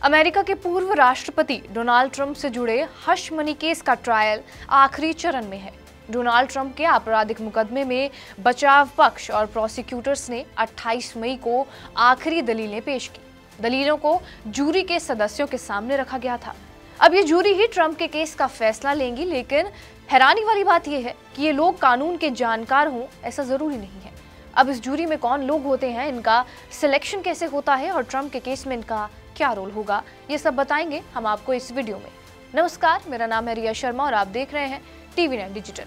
America के पूर्व राष्ट्रपति डोनाल्ड ट्रंप से जुड़े हश मनी केस का ट्रायल आखिरी चरण में है। डोनाल्ड ट्रंप के आपराधिक मुकदमे में बचाव पक्ष और प्रोसिक्यूटर्स ने 28 मई को आखिरी दलीलें पेश की। दलीलों को जूरी के सदस्यों के सामने रखा गया था। अब ये जूरी ही ट्रंप के केस का फैसला लेंगी, लेकिन हैरानी वाली बात यह है कि ये लोग कानून के जानकार हों ऐसा जरूरी नहीं है। अब इस जूरी में कौन लोग होते हैं, इनका सिलेक्शन कैसे होता है और ट्रंप के केस में इनका क्या रोल होगा, ये सब बताएंगे हम आपको इस वीडियो में। नमस्कार, मेरा नाम है रिया शर्मा और आप देख रहे हैं TV9 डिजिटल।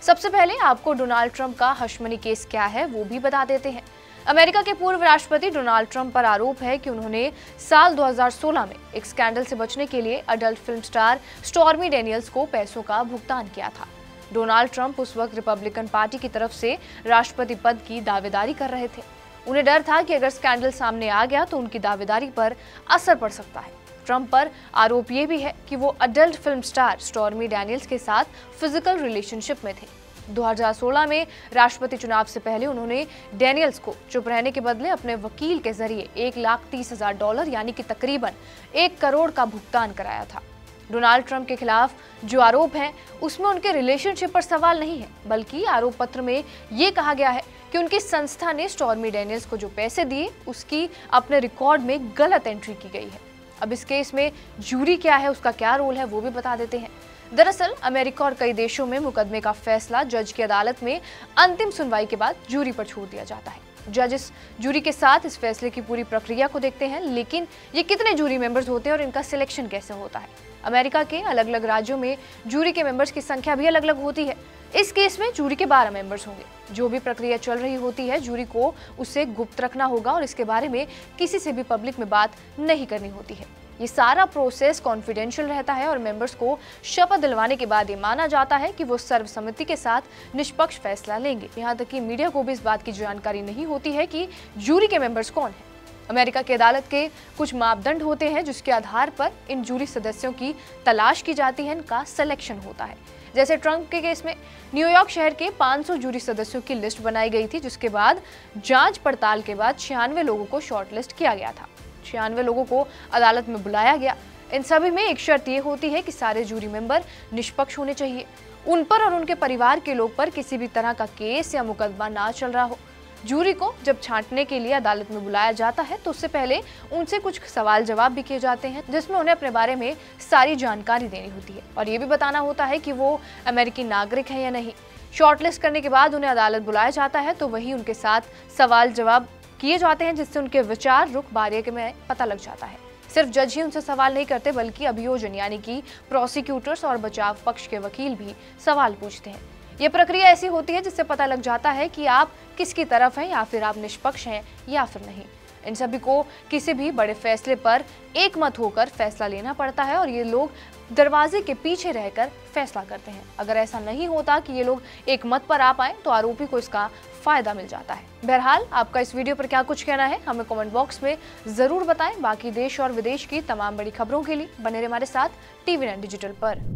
सबसे पहले आपको डोनाल्ड ट्रंप का हश मनी केस क्या है वो भी बता देते हैं। अमेरिका के पूर्व राष्ट्रपति डोनाल्ड ट्रंप पर आरोप है कि उन्होंने साल 2016 में एक स्कैंडल से बचने के लिए adult film star stormy Daniels को पैसों का भुगतान किया था। डोनाल्ड ट्रंप उस वक्त रिपब्लिकन पार्टी की तरफ से राष्ट्रपति पद की दावेदारी कर रहे थे। उन्हें डर था कि अगर स्कैंडल सामने आ गया तो उनकी दावेदारी पर असर पड़ सकता है। ट्रंप पर आरोप ये भी है कि वो adult film star stormy Daniels के साथ फिजिकल रिलेशनशिप में थे। 2016 में राष्ट्रपति चुनाव से पहले उन्होंने डेनियल्स को चुप रहने के बदले अपने वकील के जरिए $1,30,000 यानी कि तकरीबन 1 करोड़ का भुगतान कराया था। डोनाल्ड ट्रंप के खिलाफ जो आरोप है उसमें उनके रिलेशनशिप पर सवाल नहीं है, बल्कि आरोप पत्र में ये कहा गया है कि उनकी संस्था ने स्टॉर्मी डेनियल्स को जो पैसे दिए उसकी अपने रिकॉर्ड में गलत एंट्री की गई है। अब इस केस में जूरी क्या है, उसका क्या रोल है वो भी बता देते हैं। दरअसल अमेरिका और कई देशों में मुकदमे का फैसला जज की अदालत में अंतिम सुनवाई के बाद जूरी पर छोड़ दिया जाता है। जज इस जूरी के साथ इस फैसले की पूरी प्रक्रिया को देखते हैं, लेकिन ये कितने जूरी मेंबर्स होते हैं और इनका सिलेक्शन कैसे होता है। अमेरिका के अलग अलग राज्यों में जूरी के मेंबर्स की संख्या भी अलग अलग होती है। इस केस में जूरी के 12 मेंबर्स होंगे। जो भी प्रक्रिया चल रही होती है जूरी को उसे गुप्त रखना होगा और इसके बारे में किसी से भी पब्लिक में बात नहीं करनी होती है। ये सारा प्रोसेस कॉन्फिडेंशियल रहता है और मेंबर्स को शपथ दिलवाने के बाद ये माना जाता है कि वो सर्वसम्मति के साथ निष्पक्ष फैसला लेंगे। यहाँ तक कि मीडिया को भी इस बात की जानकारी नहीं होती है कि जूरी के मेंबर्स कौन हैं। अमेरिका की अदालत के कुछ मापदंड होते हैं जिसके आधार पर इन जूरी सदस्यों की तलाश की जाती है, इनका सिलेक्शन होता है। जैसे ट्रंप के केस में न्यूयॉर्क शहर के 500 जूरी सदस्यों की लिस्ट बनाई गई थी, जिसके बाद जांच पड़ताल के बाद 96 लोगों को शॉर्टलिस्ट किया गया था। 96 लोगों को अदालत में बुलाया गया। इन सभी में एक शर्त ये होती है कि सारे जूरी मेंबर निष्पक्ष होने चाहिए। उन पर और उनके परिवार के लोग पर किसी भी तरह का केस या मुकदमा ना चल रहा हो। जूरी को जब छांटने के लिए अदालत में बुलाया जाता है तो उससे पहले उनसे कुछ सवाल जवाब भी किए जाते हैं, जिसमें उन्हें अपने बारे में सारी जानकारी देनी होती है और ये भी बताना होता है कि वो अमेरिकी नागरिक है या नहीं। शॉर्टलिस्ट करने के बाद उन्हें अदालत बुलाया जाता है तो वही उनके साथ सवाल जवाब किए जाते हैं, जिससे उनके विचार रुख बारे में पता लग जाता है। सिर्फ जज ही उनसे सवाल नहीं करते, बल्कि अभियोजन यानी कि प्रोसिक्यूटर्स और बचाव पक्ष के वकील भी सवाल पूछते हैं। ये प्रक्रिया ऐसी होती है जिससे पता लग जाता है कि आप किसकी तरफ हैं, या फिर आप निष्पक्ष हैं या फिर नहीं। इन सभी को किसी भी बड़े फैसले पर एक मत होकर फैसला लेना पड़ता है और ये लोग दरवाजे के पीछे रहकर फैसला करते हैं। अगर ऐसा नहीं होता कि ये लोग एक मत पर आ पाए तो आरोपी को इसका फायदा मिल जाता है। बहरहाल आपका इस वीडियो पर क्या कुछ कहना है हमें कमेंट बॉक्स में जरूर बताएं। बाकी देश और विदेश की तमाम बड़ी खबरों के लिए बने रहिए हमारे साथ TV9 डिजिटल पर।